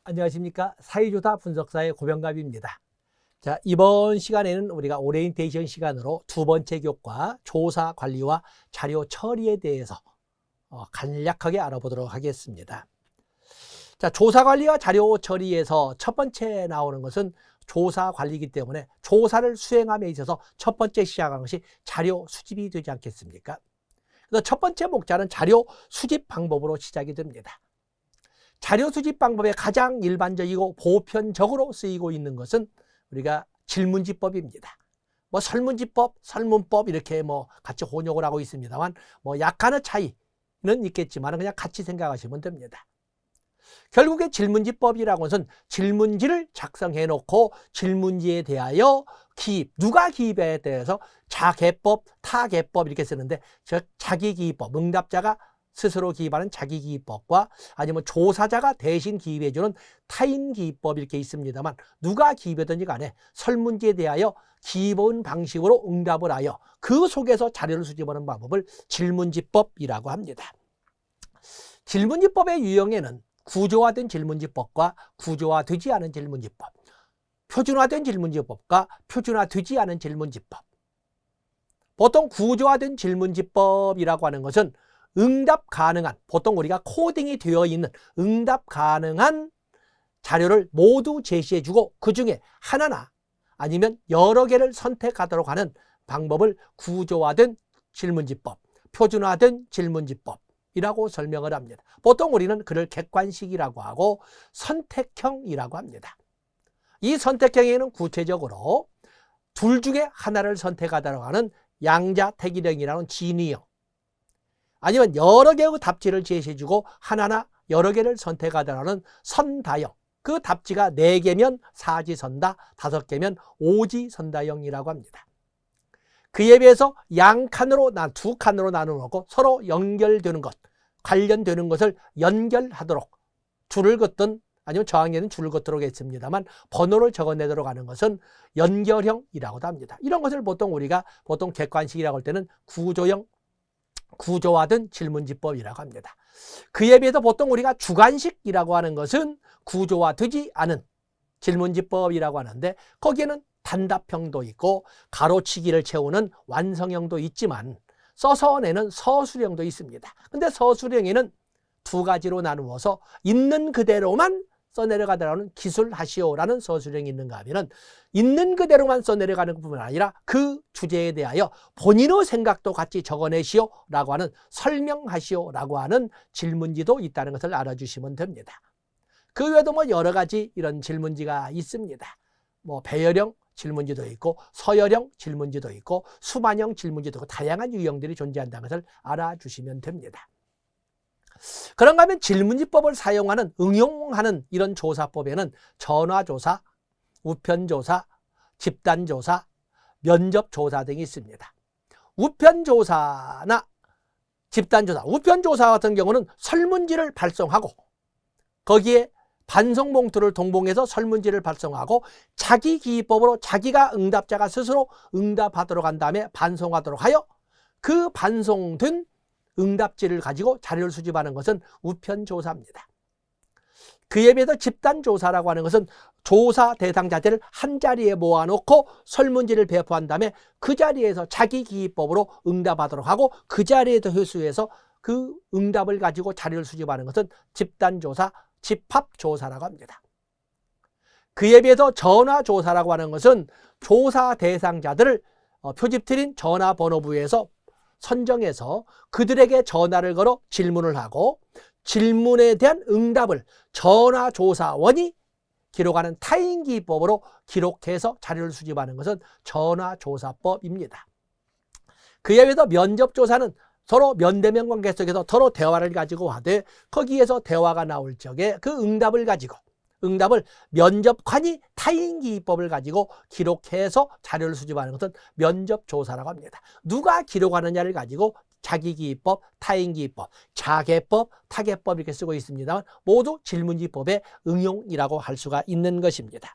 안녕하십니까. 사회조사 분석사의 고병갑입니다. 자, 이번 시간에는 우리가 오리엔테이션 시간으로 두 번째 교과 조사 관리와 자료 처리에 대해서 간략하게 알아보도록 하겠습니다. 자, 조사 관리와 자료 처리에서 첫 번째 나오는 것은 조사 관리이기 때문에 조사를 수행함에 있어서 첫 번째 시작한 것이 자료 수집이 되지 않겠습니까? 그래서 첫 번째 목차는 자료 수집 방법으로 시작이 됩니다. 자료 수집 방법에 가장 일반적이고 보편적으로 쓰이고 있는 것은 우리가 질문지법입니다. 뭐 설문지법, 설문법 이렇게 같이 혼용을 하고 있습니다만 약간의 차이는 있겠지만 그냥 같이 생각하시면 됩니다. 결국에 질문지법이라고 해서는 질문지를 작성해 놓고 질문지에 대하여 기입, 누가 기입에 대해서 자개법, 타개법 이렇게 쓰는데 자기기입법, 응답자가 스스로 기입하는 자기기입법과 아니면 조사자가 대신 기입해주는 타인기입법 이렇게 있습니다만 누가 기입하든지 간에 설문지에 대하여 기본 방식으로 응답을 하여 그 속에서 자료를 수집하는 방법을 질문지법이라고 합니다. 질문지법의 유형에는 구조화된 질문지법과 구조화되지 않은 질문지법, 표준화된 질문지법과 표준화되지 않은 질문지법. 보통 구조화된 질문지법이라고 하는 것은 응답 가능한, 보통 우리가 코딩이 되어 있는 응답 가능한 자료를 모두 제시해주고 그 중에 하나나 아니면 여러 개를 선택하도록 하는 방법을 구조화된 질문지법, 표준화된 질문지법이라고 설명을 합니다. 보통 우리는 그를 객관식이라고 하고 선택형이라고 합니다. 이 선택형에는 구체적으로 둘 중에 하나를 선택하도록 하는 양자택일형이라는 진위형, 아니면 여러 개의 답지를 제시해주고 하나나 여러 개를 선택하더라는 선다형, 그 답지가 4개면 사지선다, 5개면 오지선다형이라고 합니다. 그에 비해서 두 칸으로 나누고 서로 연결되는 것, 관련되는 것을 연결하도록 줄을 긋든 아니면 저항에는 줄을 긋도록 했습니다만 번호를 적어내도록 하는 것은 연결형이라고도 합니다. 이런 것을 우리가 객관식이라고 할 때는 구조형, 구조화된 질문지법이라고 합니다. 그에 비해서 보통 우리가 주관식이라고 하는 것은 구조화되지 않은 질문지법이라고 하는데 거기에는 단답형도 있고 가로치기를 채우는 완성형도 있지만 써서 내는 서술형도 있습니다. 근데 서술형에는 두 가지로 나누어서 있는 그대로만 써내려가더라는 기술하시오라는 서술형이 있는가 하면은 있는 그대로만 써내려가는 것뿐만 아니라 그 주제에 대하여 본인의 생각도 같이 적어내시오라고 하는 설명하시오라고 하는 질문지도 있다는 것을 알아주시면 됩니다. 그 외에도 여러 가지 이런 질문지가 있습니다. 배열형 질문지도 있고 서열형 질문지도 있고 수반형 질문지도 있고 다양한 유형들이 존재한다는 것을 알아주시면 됩니다. 그런가 하면 질문지법을 사용하는, 응용하는 이런 조사법에는 전화조사, 우편조사, 집단조사, 면접조사 등이 있습니다. 우편조사나 집단조사, 우편조사 같은 경우는 설문지를 발송하고 거기에 반송봉투를 동봉해서 설문지를 발송하고 자기기입법으로 자기가 응답자가 스스로 응답하도록 한 다음에 반송하도록 하여 그 반송된 응답지를 가지고 자료를 수집하는 것은 우편조사입니다. 그에 비해서 집단조사라고 하는 것은 조사 대상자들을 한자리에 모아놓고 설문지를 배포한 다음에 그 자리에서 자기기입법으로 응답하도록 하고 그 자리에도 회수해서 그 응답을 가지고 자료를 수집하는 것은 집단조사, 집합조사라고 합니다. 그에 비해서 전화조사라고 하는 것은 조사 대상자들을 표집틀인 전화번호부에서 선정해서 그들에게 전화를 걸어 질문을 하고 질문에 대한 응답을 전화조사원이 기록하는 타인기입법으로 기록해서 자료를 수집하는 것은 전화조사법입니다. 그에 비해서 면접조사는 서로 면대면 관계 속에서 서로 대화를 가지고 하되 거기에서 대화가 나올 적에 그 응답을 면접관이 타인기입법을 가지고 기록해서 자료를 수집하는 것은 면접조사라고 합니다. 누가 기록하느냐를 가지고 자기기입법, 타인기입법, 자개법, 타개법 이렇게 쓰고 있습니다만 모두 질문지법의 응용이라고 할 수가 있는 것입니다.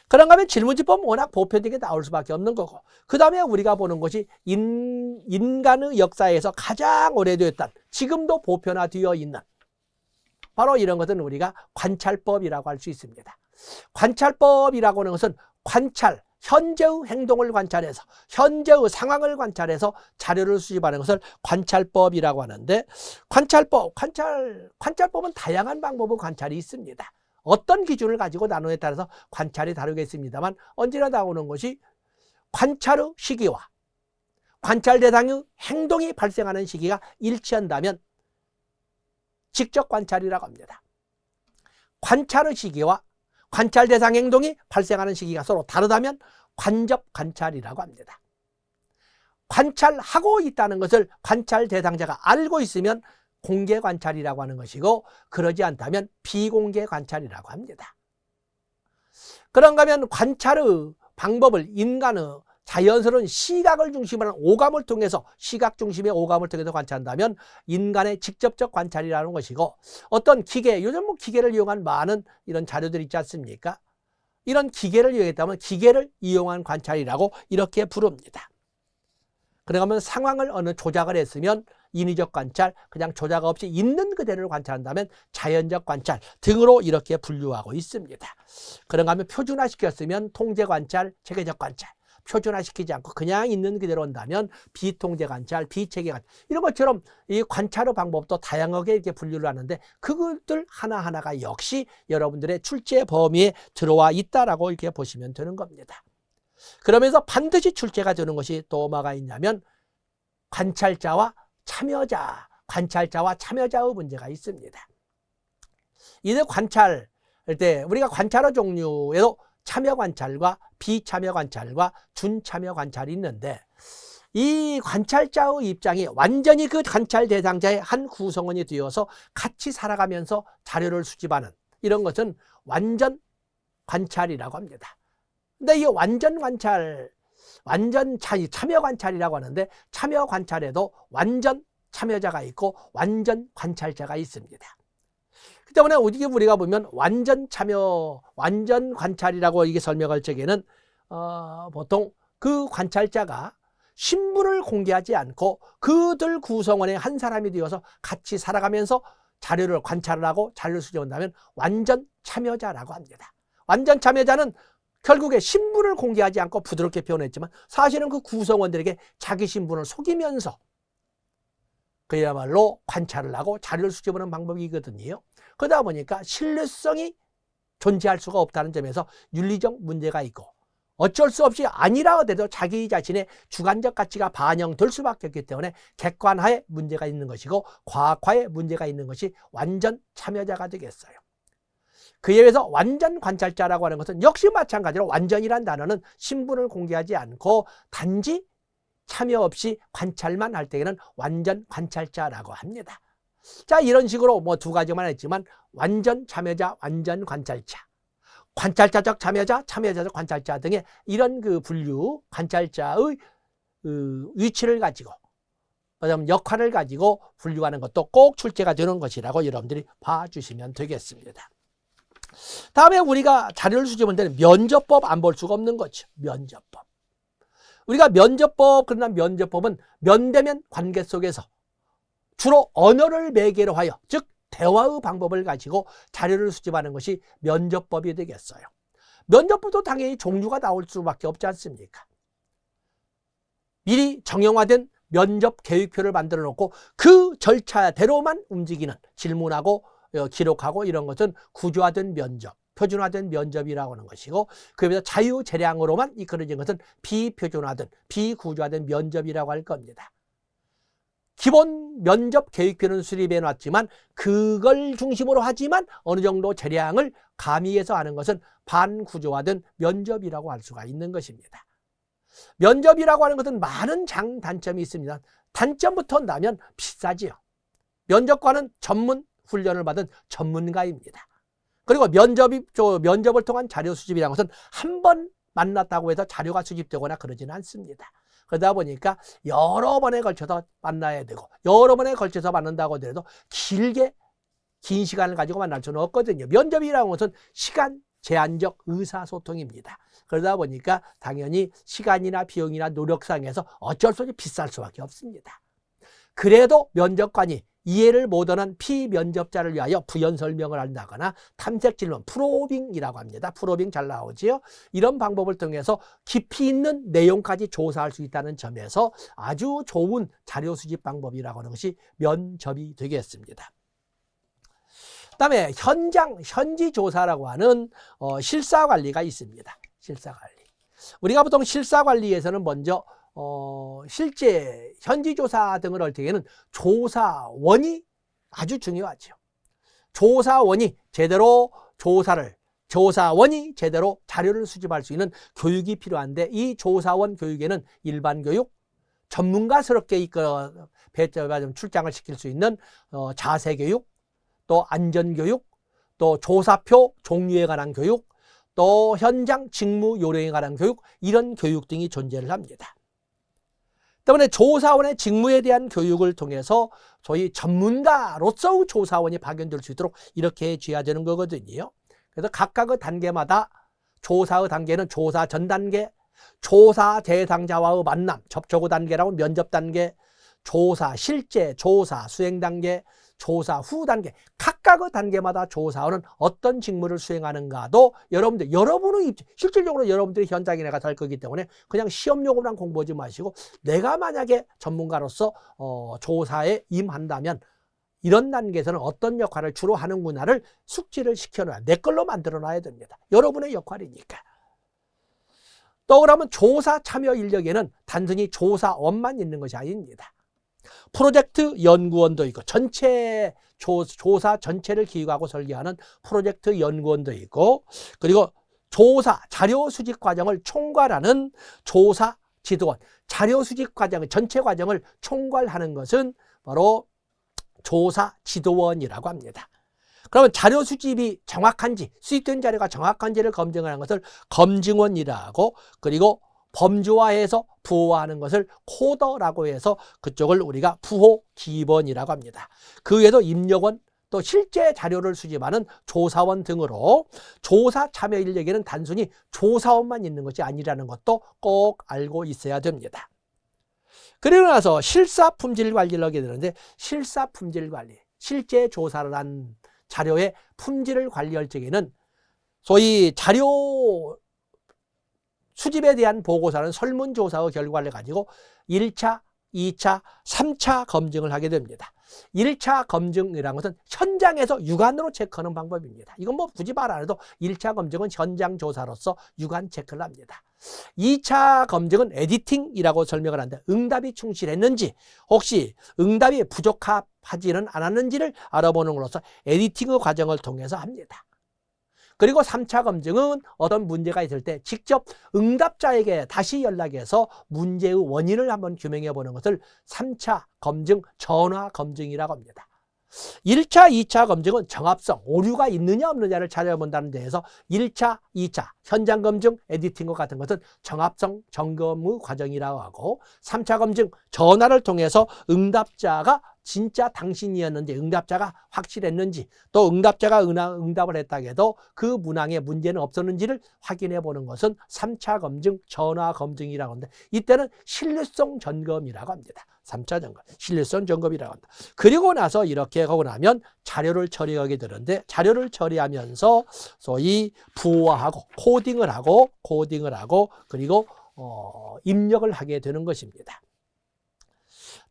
그런가 하면 질문지법은 워낙 보편적이게 나올 수밖에 없는 거고 그 다음에 우리가 보는 것이 인간의 역사에서 가장 오래되었던 지금도 보편화되어 있는 바로 이런 것은 우리가 관찰법이라고 할 수 있습니다. 관찰법이라고 하는 것은 관찰, 현재의 행동을 관찰해서, 현재의 상황을 관찰해서 자료를 수집하는 것을 관찰법이라고 하는데, 관찰법은 다양한 방법의 관찰이 있습니다. 어떤 기준을 가지고 나누에 따라서 관찰이 다르겠습니다만, 언제나 나오는 것이 관찰의 시기와 관찰 대상의 행동이 발생하는 시기가 일치한다면 직접 관찰이라고 합니다. 관찰의 시기와 관찰 대상 행동이 발생하는 시기가 서로 다르다면 관접 관찰이라고 합니다. 관찰하고 있다는 것을 관찰 대상자가 알고 있으면 공개 관찰이라고 하는 것이고, 그러지 않다면 비공개 관찰이라고 합니다. 그런가 하면 관찰의 방법을 인간의 자연스러운 시각을 중심으로 하는 오감을 통해서, 시각 중심의 오감을 통해서 관찰한다면 인간의 직접적 관찰이라는 것이고, 어떤 기계, 요즘 뭐 기계를 이용한 많은 이런 자료들이 있지 않습니까? 이런 기계를 이용했다면 기계를 이용한 관찰이라고 이렇게 부릅니다. 그러면 상황을 어느 조작을 했으면 인위적 관찰, 그냥 조작 없이 있는 그대로를 관찰한다면 자연적 관찰 등으로 이렇게 분류하고 있습니다. 그런가 하면 표준화시켰으면 통제 관찰, 체계적 관찰, 표준화시키지 않고 그냥 있는 그대로 한다면 비통제 관찰, 비체계 관찰, 이런 것처럼 이 관찰의 방법도 다양하게 이렇게 분류를 하는데, 그것들 하나하나가 역시 여러분들의 출제 범위에 들어와 있다라고 이렇게 보시면 되는 겁니다. 그러면서 반드시 출제가 되는 것이 또 뭐가 있냐면 관찰자와 참여자, 관찰자와 참여자의 문제가 있습니다. 이들 관찰 때 우리가 관찰의 종류에도 참여 관찰과 비참여 관찰과 준참여 관찰이 있는데, 이 관찰자의 입장이 완전히 그 관찰 대상자의 한 구성원이 되어서 같이 살아가면서 자료를 수집하는 이런 것은 완전 관찰이라고 합니다. 근데 이 완전 관찰, 참여 관찰이라고 하는데, 참여 관찰에도 완전 참여자가 있고 완전 관찰자가 있습니다. 그 때문에 우리가 보면 완전 참여, 완전 관찰이라고 이게 설명할 적에는 보통 그 관찰자가 신분을 공개하지 않고 그들 구성원의 한 사람이 되어서 같이 살아가면서 자료를 관찰을 하고 자료를 수집한다면 완전 참여자라고 합니다. 완전 참여자는 결국에 신분을 공개하지 않고 부드럽게 표현했지만 사실은 그 구성원들에게 자기 신분을 속이면서 그야말로 관찰을 하고 자료를 수집하는 방법이거든요. 그러다 보니까 신뢰성이 존재할 수가 없다는 점에서 윤리적 문제가 있고, 어쩔 수 없이 아니라 하더라도 자기 자신의 주관적 가치가 반영될 수밖에 없기 때문에 객관화에 문제가 있는 것이고 과학화에 문제가 있는 것이 완전 참여자가 되겠어요. 그에 비해서 완전 관찰자라고 하는 것은 역시 마찬가지로 완전이란 단어는 신분을 공개하지 않고 단지 참여 없이 관찰만 할 때에는 완전 관찰자라고 합니다. 자, 이런 식으로 뭐 두 가지만 했지만 완전 참여자, 완전 관찰자, 관찰자적 참여자, 참여자적 관찰자 등의 이런 그 분류, 관찰자의 위치를 가지고, 그다음 역할을 가지고 분류하는 것도 꼭 출제가 되는 것이라고 여러분들이 봐주시면 되겠습니다. 다음에 우리가 자료를 수집할 때는 면접법 안 볼 수가 없는 거죠. 면접법. 우리가 면접법, 그러나 면접법은 면대면 관계 속에서 주로 언어를 매개로 하여, 즉 대화의 방법을 가지고 자료를 수집하는 것이 면접법이 되겠어요. 면접법도 당연히 종류가 나올 수밖에 없지 않습니까? 미리 정형화된 면접 계획표를 만들어 놓고 그 절차대로만 움직이는, 질문하고 기록하고 이런 것은 구조화된 면접, 표준화된 면접이라고 하는 것이고, 그에 비해서 자유재량으로만 이끌어진 것은 비표준화된, 비구조화된 면접이라고 할 겁니다. 기본 면접 계획표는 수립해 놨지만 그걸 중심으로 하지만 어느 정도 재량을 가미해서 하는 것은 반구조화된 면접이라고 할 수가 있는 것입니다. 면접이라고 하는 것은 많은 장단점이 있습니다. 단점부터 한다면 비싸지요. 면접관은 전문 훈련을 받은 전문가입니다. 그리고 면접을 통한 자료 수집이라는 것은 한 번 만났다고 해서 자료가 수집되거나 그러지는 않습니다. 그러다 보니까 여러 번에 걸쳐서 만나야 되고, 여러 번에 걸쳐서 만난다고 하더라도 긴 시간을 가지고 만날 수는 없거든요. 면접이라는 것은 시간 제한적 의사소통입니다. 그러다 보니까 당연히 시간이나 비용이나 노력상에서 어쩔 수 없이 비쌀 수밖에 없습니다. 그래도 면접관이 이해를 못하는 피면접자를 위하여 부연 설명을 한다거나 탐색 질문, 프로빙이라고 합니다. 프로빙 잘 나오지요. 이런 방법을 통해서 깊이 있는 내용까지 조사할 수 있다는 점에서 아주 좋은 자료 수집 방법이라고 하는 것이 면접이 되겠습니다. 그다음에 현지 조사라고 하는 실사관리가 있습니다. 실사관리. 우리가 보통 실사관리에서는 먼저 실제 현지조사 등을 할 때에는 조사원이 아주 중요하죠. 조사원이 제대로 조사원이 제대로 자료를 수집할 수 있는 교육이 필요한데, 이 조사원 교육에는 일반 교육, 전문가스럽게 출장을 시킬 수 있는 자세 교육, 또 안전 교육, 또 조사표 종류에 관한 교육, 또 현장 직무 요령에 관한 교육, 이런 교육 등이 존재를 합니다. 때문에 조사원의 직무에 대한 교육을 통해서 소위 전문가로서 조사원이 파견될 수 있도록 이렇게 해줘야 되는 거거든요. 그래서 각각의 단계마다 조사의 단계는 조사 전 단계, 조사 대상자와의 만남, 접촉 단계라고 면접 단계, 조사 실제 조사 수행 단계, 조사 후 단계, 각각의 단계마다 조사원은 어떤 직무를 수행하는가도 여러분의 실질적으로 여러분들이 현장에 나가서 할 거기 때문에 그냥 시험용으로만 공부하지 마시고, 내가 만약에 전문가로서 조사에 임한다면 이런 단계에서는 어떤 역할을 주로 하는구나를 숙지를 시켜놔야, 내 걸로 만들어놔야 됩니다. 여러분의 역할이니까. 또 그러면 조사 참여 인력에는 단순히 조사원만 있는 것이 아닙니다. 프로젝트 연구원도 있고, 전체 조사 전체를 기획하고 설계하는 프로젝트 연구원도 있고, 그리고 조사 자료 수집 과정을 총괄하는 조사 지도원, 자료 수집 과정 전체 과정을 총괄하는 것은 바로 조사 지도원이라고 합니다. 그러면 자료 수집이 정확한지, 수집된 자료가 정확한지를 검증하는 것을 검증원이라고, 그리고 범주화해서 부호화하는 것을 코더라고 해서 그쪽을 우리가 부호 기본이라고 합니다. 그 외에도 입력원, 또 실제 자료를 수집하는 조사원 등으로 조사 참여 인력에는 단순히 조사원만 있는 것이 아니라는 것도 꼭 알고 있어야 됩니다. 그리고 나서 실사 품질 관리를 하게 되는데, 실사 품질 관리, 실제 조사를 한 자료의 품질을 관리할 적에는 소위 자료 수집에 대한 보고서는 설문조사의 결과를 가지고 1차, 2차, 3차 검증을 하게 됩니다. 1차 검증이라는 것은 현장에서 육안으로 체크하는 방법입니다. 이건 뭐 굳이 말 안 해도 1차 검증은 현장 조사로서 육안 체크를 합니다. 2차 검증은 에디팅이라고 설명을 하는데, 응답이 충실했는지, 혹시 응답이 부족하지는 않았는지를 알아보는 것으로서 에디팅의 과정을 통해서 합니다. 그리고 3차 검증은 어떤 문제가 있을 때 직접 응답자에게 다시 연락해서 문제의 원인을 한번 규명해 보는 것을 3차 검증, 전화 검증이라고 합니다. 1차, 2차 검증은 정합성, 오류가 있느냐 없느냐를 찾아본다는 데에서 1차, 2차, 현장 검증, 에디팅과 같은 것은 정합성 점검의 과정이라고 하고, 3차 검증, 전화를 통해서 응답자가 진짜 당신이었는지, 응답자가 확실했는지, 또 응답자가 응답을 했다고 해도 그 문항에 문제는 없었는지를 확인해 보는 것은 3차 검증, 전화 검증이라고 하는데, 이때는 신뢰성 점검이라고 합니다. 3차 점검, 신뢰성 점검이라고 합니다. 그리고 나서 이렇게 하고 나면 자료를 처리하게 되는데, 자료를 처리하면서 소위 부호화하고 코딩을 하고 그리고 입력을 하게 되는 것입니다.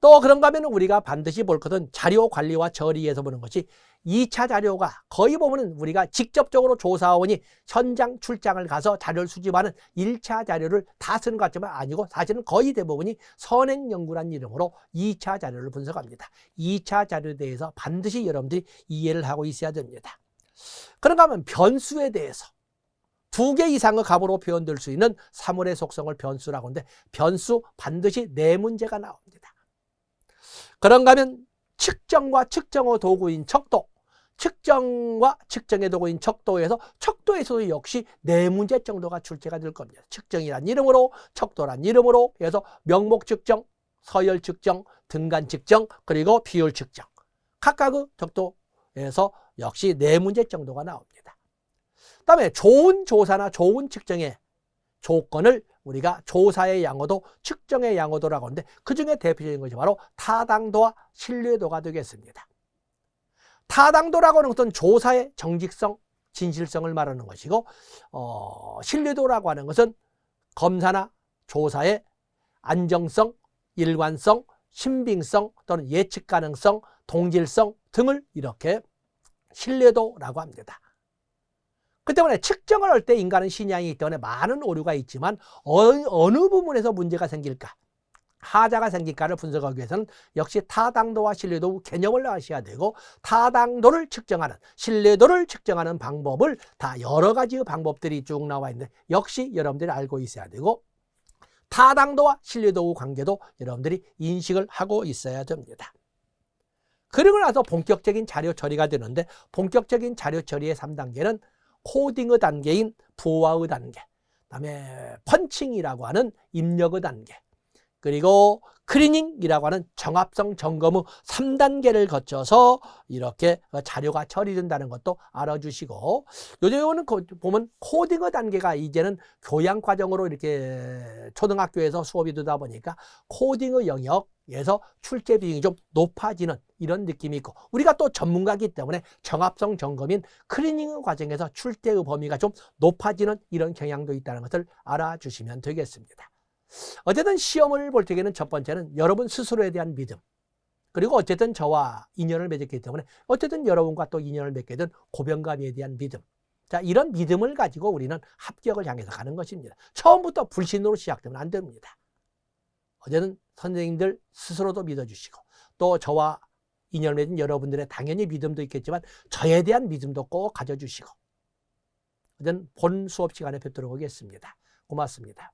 또 그런가 하면 우리가 반드시 볼 것은 자료 관리와 처리에서 보는 것이, 2차 자료가 거의 보면은 우리가 직접적으로 조사원이 현장 출장을 가서 자료를 수집하는 1차 자료를 다 쓰는 것 같지만 아니고, 사실은 거의 대부분이 선행연구란 이름으로 2차 자료를 분석합니다. 2차 자료에 대해서 반드시 여러분들이 이해를 하고 있어야 됩니다. 그런가 하면 변수에 대해서 2개 이상의 값으로 표현될 수 있는 사물의 속성을 변수라고 하는데, 변수 반드시 4문제가 나옵니다. 그런가 하면 측정과 측정의 도구인 척도, 측정과 측정의 도구인 척도에서, 척도에서도 역시 4문제 정도가 출제가 될 겁니다. 측정이란 이름으로, 척도란 이름으로 해서 명목 측정, 서열 측정, 등간 측정, 그리고 비율 측정, 각각의 척도에서 역시 4문제 정도가 나옵니다. 그 다음에 좋은 조사나 좋은 측정의 조건을 우리가 조사의 양호도, 측정의 양호도라고 하는데 그중에 대표적인 것이 바로 타당도와 신뢰도가 되겠습니다. 타당도라고 하는 것은 조사의 정직성, 진실성을 말하는 것이고 신뢰도라고 하는 것은 검사나 조사의 안정성, 일관성, 신빙성 또는 예측 가능성, 동질성 등을 이렇게 신뢰도라고 합니다. 그 때문에 측정을 할 때 인간은 신양이기 때문에 많은 오류가 있지만 어느 부분에서 문제가 생길까, 하자가 생길까를 분석하기 위해서는 역시 타당도와 신뢰도 개념을 아셔야 되고, 타당도를 측정하는, 신뢰도를 측정하는 방법을 다 여러 가지 방법들이 쭉 나와 있는데 역시 여러분들이 알고 있어야 되고, 타당도와 신뢰도의 관계도 여러분들이 인식을 하고 있어야 됩니다. 그리고 나서 본격적인 자료 처리가 되는데, 본격적인 자료 처리의 3단계는 코딩의 단계인 부호화의 단계, 그다음에 펀칭이라고 하는 입력의 단계, 그리고 클리닝이라고 하는 정합성 점검의 3단계를 거쳐서 이렇게 자료가 처리된다는 것도 알아주시고, 요즘은 보면 코딩의 단계가 이제는 교양 과정으로 이렇게 초등학교에서 수업이 되다 보니까 코딩의 영역에서 출제 비중이 좀 높아지는 이런 느낌이 있고, 우리가 또 전문가이기 때문에 정합성 점검인 클리닝 과정에서 출제의 범위가 좀 높아지는 이런 경향도 있다는 것을 알아주시면 되겠습니다. 어쨌든 시험을 볼 적에는 첫 번째는 여러분 스스로에 대한 믿음, 그리고 어쨌든 저와 인연을 맺었기 때문에 어쨌든 여러분과 또 인연을 맺게 된 고병감에 대한 믿음, 자, 이런 믿음을 가지고 우리는 합격을 향해서 가는 것입니다. 처음부터 불신으로 시작되면 안 됩니다. 어쨌든 선생님들 스스로도 믿어주시고, 또 저와 인연을 맺은 여러분들의 당연히 믿음도 있겠지만 저에 대한 믿음도 꼭 가져주시고, 어쨌든 본 수업 시간에 뵙도록 하겠습니다. 고맙습니다.